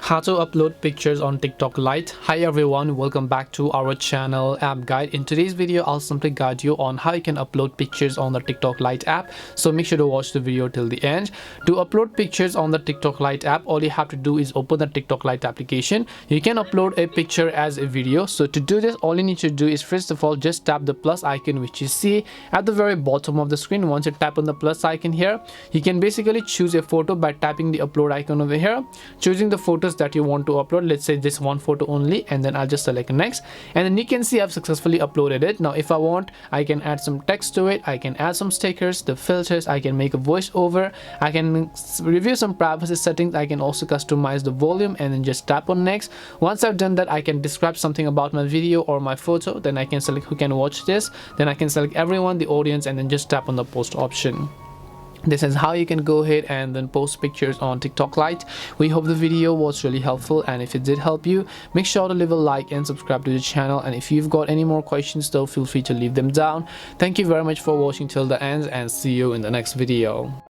How to upload pictures on TikTok Lite. Hi everyone, welcome back to our channel app guide. In today's video, I'll simply guide you on how you can upload pictures on the TikTok Lite app. So make sure to watch the video till the end. To upload pictures on the TikTok Lite app, all you have to do is open the TikTok Lite application. You can upload a picture as a video. So to do this, all you need to do is first of all just tap the plus icon which you see at the very bottom of the screen. Once you tap on the plus icon here, you can basically choose a photo by tapping the upload icon over here, choosing the photos that you want to upload. Let's say this one photo only, and then I'll just select next, and then you can see I've successfully uploaded it. Now if I want, I can add some text to it, I can add some stickers, the filters, I can make a voiceover, I can review some privacy settings, I can also customize the volume, and then just tap on next. Once I've done that, I can describe something about my video or my photo, then I can select who can watch this, then I can select everyone, the audience, and then just tap on the post option. This is how you can go ahead and then post pictures on TikTok Lite. We hope the video was really helpful, and if it did help you, make sure to leave a like and subscribe to the channel. And if you've got any more questions though, feel free to leave them down. Thank you very much for watching till the end, and see you in the next video.